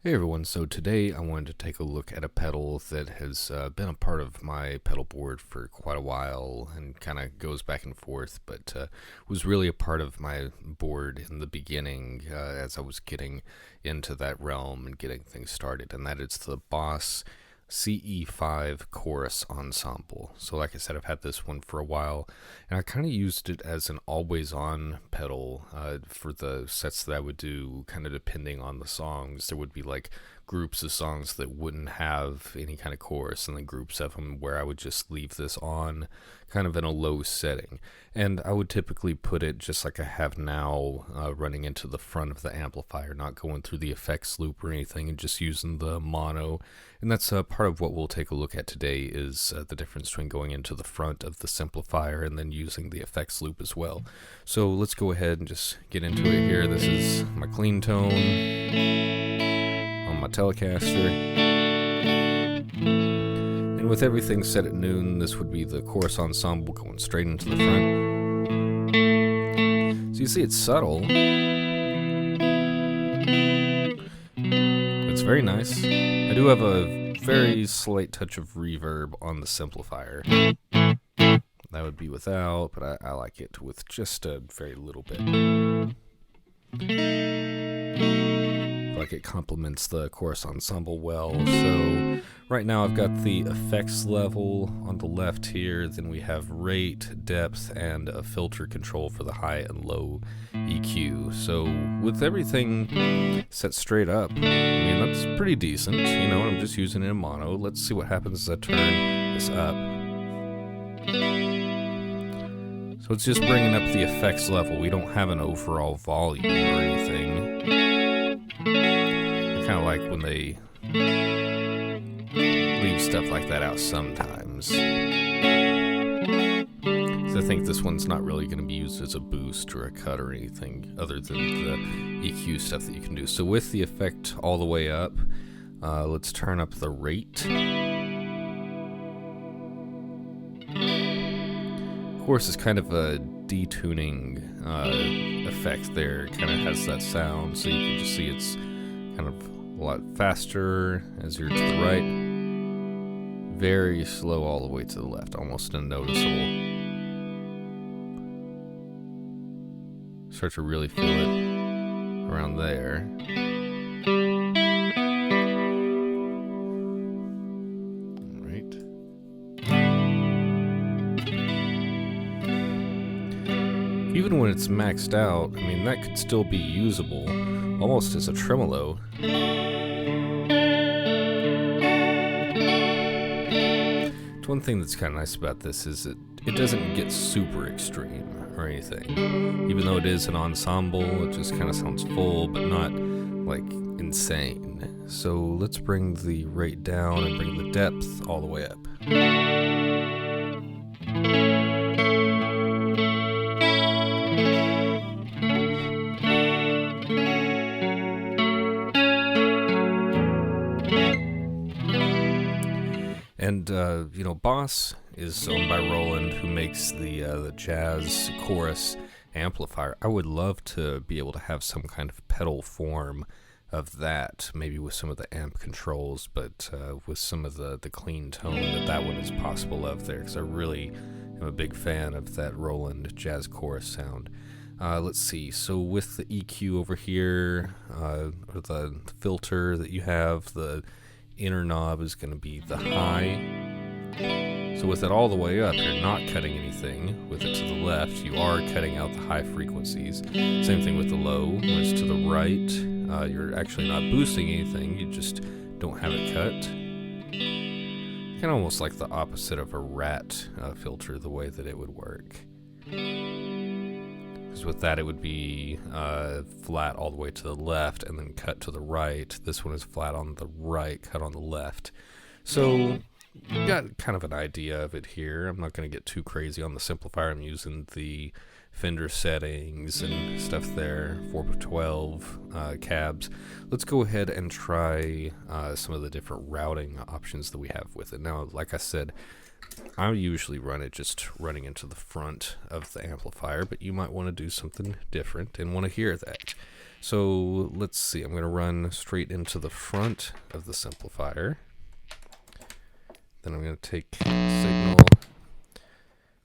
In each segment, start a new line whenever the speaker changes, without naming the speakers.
Hey everyone, so today I wanted to take a look at a pedal that has been a part of my pedal board for quite a while and kind of goes back and forth, but was really a part of my board in the beginning as I was getting into that realm and getting things started, and that is the Boss CE-5 chorus ensemble. So like I said, I've had this one for a while, and I kind of used it as an always-on pedal for the sets that I would do, kind of depending on the songs. There would be like groups of songs that wouldn't have any kind of chorus, and then groups of them where I would just leave this on kind of in a low setting. And I would typically put it just like I have now, running into the front of the amplifier, not going through the effects loop or anything, and just using the mono. And that's part of what we'll take a look at today is the difference between going into the front of the simplifier and then using the effects loop as well. So let's go ahead and just get into it here. This is my clean tone on my Telecaster. And with everything set at noon, this would be the chorus ensemble going straight into the front. So you see it's subtle. It's very nice. I do have a very slight touch of reverb on the simplifier. That would be without, but I like it with just a very little bit. I feel like it complements the chorus ensemble well. So right now I've got the effects level on the left here, then we have rate, depth, and a filter control for the high and low EQ. So with everything set straight up, I mean, that's pretty decent, you know, and I'm just using it in mono. Let's see what happens as I turn this up. So it's just bringing up the effects level. We don't have an overall volume or anything. I kind of like when they leave stuff like that out sometimes. I think this one's not really going to be used as a boost or a cut or anything other than the EQ stuff that you can do. So with the effect all the way up, let's turn up the rate. Of course, it's kind of a detuning effect there. Kind of has that sound, so you can just see it's kind of a lot faster as you're to the right. Very slow all the way to the left, almost unnoticeable. Start to really feel it around there. All right. Even when it's maxed out, I mean, that could still be usable, almost as a tremolo. One thing that's kind of nice about this is that it doesn't get super extreme or anything. Even though it is an ensemble, it just kind of sounds full, but not like insane. So let's bring the rate down and bring the depth all the way up. And, you know, Boss is owned by Roland, who makes the jazz chorus amplifier. I would love to be able to have some kind of pedal form of that, maybe with some of the amp controls, but with some of the clean tone that one is possible of there, because I really am a big fan of that Roland jazz chorus sound. Let's see, so with the EQ over here, or the filter that you have, the inner knob is going to be the high. So with it all the way up, you're not cutting anything. With it to the left, you are cutting out the high frequencies. Same thing with the low. When it's to the right, you're actually not boosting anything. You just don't have it cut. Kind of almost like the opposite of a rat filter, the way that it would work. Because with that, it would be flat all the way to the left and then cut to the right. This one is flat on the right, cut on the left. So you got kind of an idea of it here. I'm not going to get too crazy on the simplifier. I'm using the Fender settings and stuff there, 4x12 cabs. Let's go ahead and try some of the different routing options that we have with it. Now, like I said, I usually run it just running into the front of the amplifier, but you might want to do something different and want to hear that. So let's see, I'm going to run straight into the front of the simplifier. Then I'm going to take signal,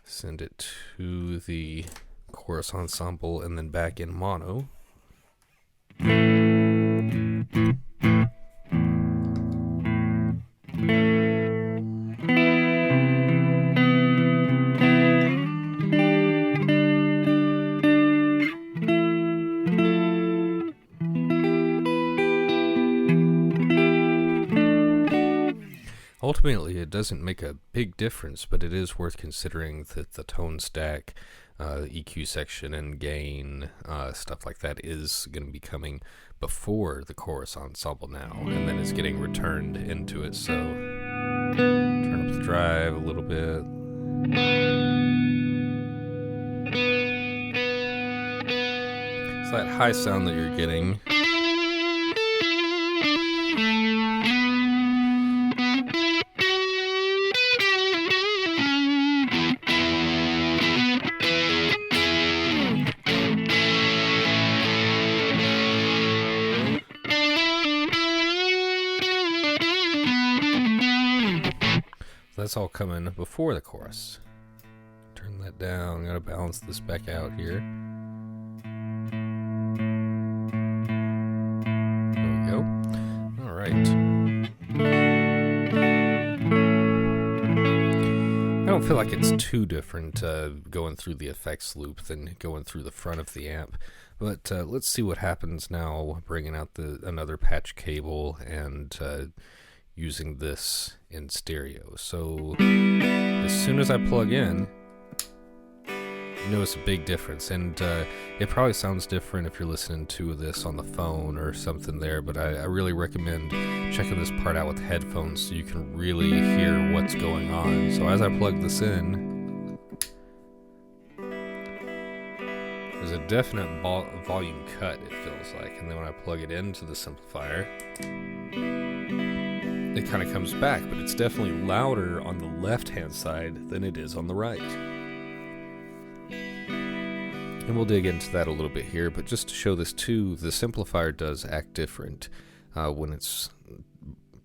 send it to the chorus ensemble, and then back in mono. Ultimately, it doesn't make a big difference, but it is worth considering that the tone stack, EQ section, and gain, stuff like that is going to be coming before the chorus ensemble now, and then it's getting returned into it. So turn up the drive a little bit. It's that high sound that you're getting. That's all coming before the chorus. Turn that down. Gotta balance this back out here. There we go. All right. I don't feel like it's too different going through the effects loop than going through the front of the amp. But let's see what happens now, bringing out another patch cable and using this in stereo. So as soon as I plug in, you notice a big difference, and it probably sounds different if you're listening to this on the phone or something there, but I really recommend checking this part out with headphones so you can really hear what's going on. So as I plug this in, there's a definite volume cut, it feels like, and then when I plug it into the simplifier, it kind of comes back, but it's definitely louder on the left-hand side than it is on the right. And we'll dig into that a little bit here, but just to show this too, the simplifier does act different when it's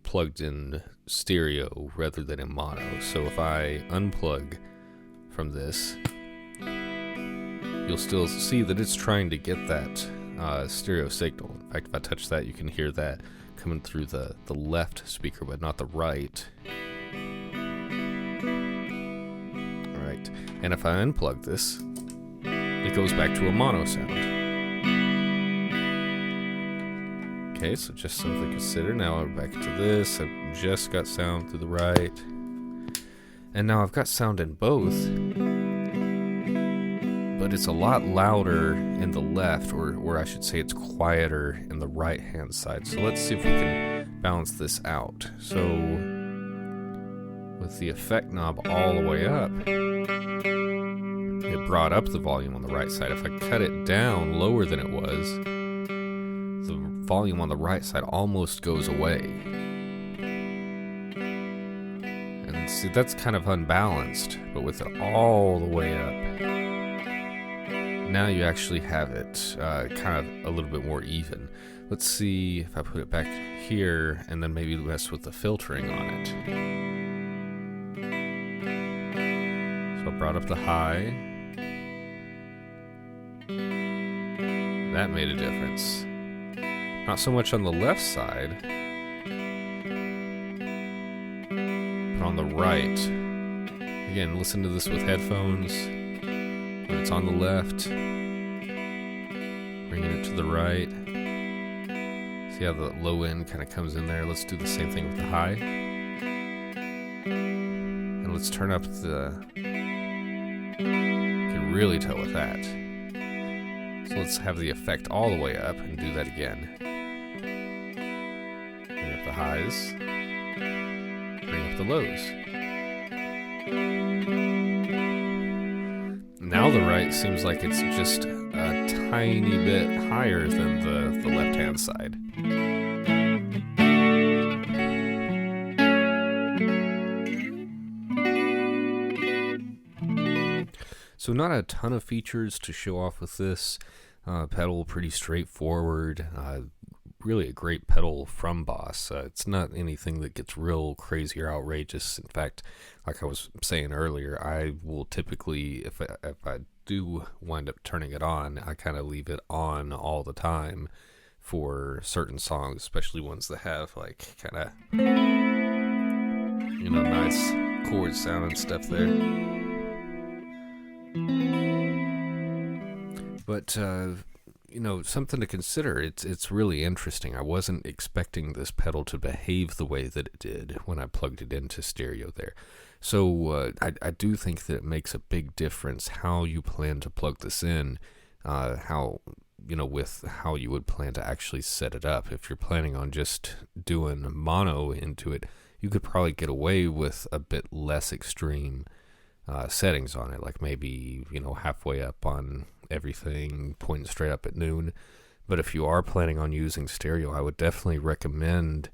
plugged in stereo rather than in mono. So if I unplug from this, you'll still see that it's trying to get that stereo signal. In fact, if I touch that, you can hear that coming through the left speaker, but not the right. Alright, and if I unplug this, it goes back to a mono sound. Okay, so just something to consider. Now I'm back to this. I've just got sound through the right. And now I've got sound in both, but it's a lot louder in the left, or I should say it's quieter in the right hand side. So let's see if we can balance this out. So with the effect knob all the way up, it brought up the volume on the right side. If I cut it down lower than it was, the volume on the right side almost goes away. And see, that's kind of unbalanced, but with it all the way up, now you actually have it kind of a little bit more even. Let's see if I put it back here and then maybe mess with the filtering on it. So I brought up the high. That made a difference. Not so much on the left side, but on the right. Again, listen to this with headphones. When it's on the left, bringing it to the right. See how the low end kind of comes in there? Let's do the same thing with the high. And let's turn up the... You can really tell with that. So let's have the effect all the way up and do that again. Bring up the highs. Bring up the lows. Now the right seems like it's just a tiny bit higher than the left-hand side. So not a ton of features to show off with this. pedal, pretty straightforward. Really a great pedal from Boss. It's not anything that gets real crazy or outrageous. In fact, like I was saying earlier, I will typically, if I do wind up turning it on, I kind of leave it on all the time for certain songs, especially ones that have like kind of nice chord sound and stuff there. But something to consider. It's really interesting. I wasn't expecting this pedal to behave the way that it did when I plugged it into stereo there. So I do think that it makes a big difference how you plan to plug this in, with how you would plan to actually set it up. If you're planning on just doing mono into it, you could probably get away with a bit less extreme settings on it, like maybe halfway up on everything, pointing straight up at noon. But if you are planning on using stereo, I would definitely recommend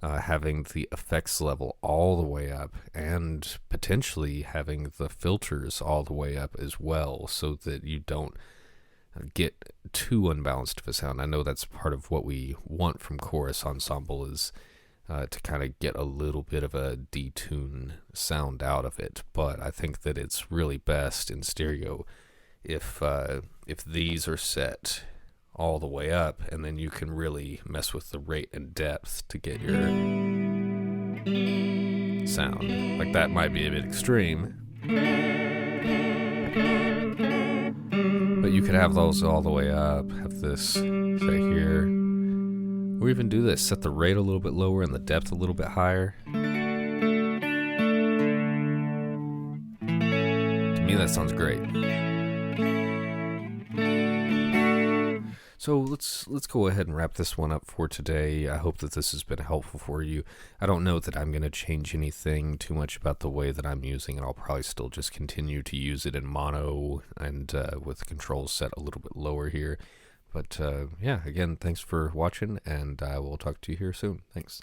having the effects level all the way up, and potentially having the filters all the way up as well, so that you don't get too unbalanced of a sound. I know that's part of what we want from chorus ensemble, is to kind of get a little bit of a detune sound out of it. But I think that it's really best in stereo if these are set all the way up, and then you can really mess with the rate and depth to get your sound. Like, that might be a bit extreme, but you could have those all the way up, have this say here, or even do this, set the rate a little bit lower and the depth a little bit higher. To me, that sounds great. So let's go ahead and wrap this one up for today. I hope that this has been helpful for you. I don't know that I'm going to change anything too much about the way that I'm using it. I'll probably still just continue to use it in mono and with the controls set a little bit lower here. But again, thanks for watching, and I will talk to you here soon. Thanks.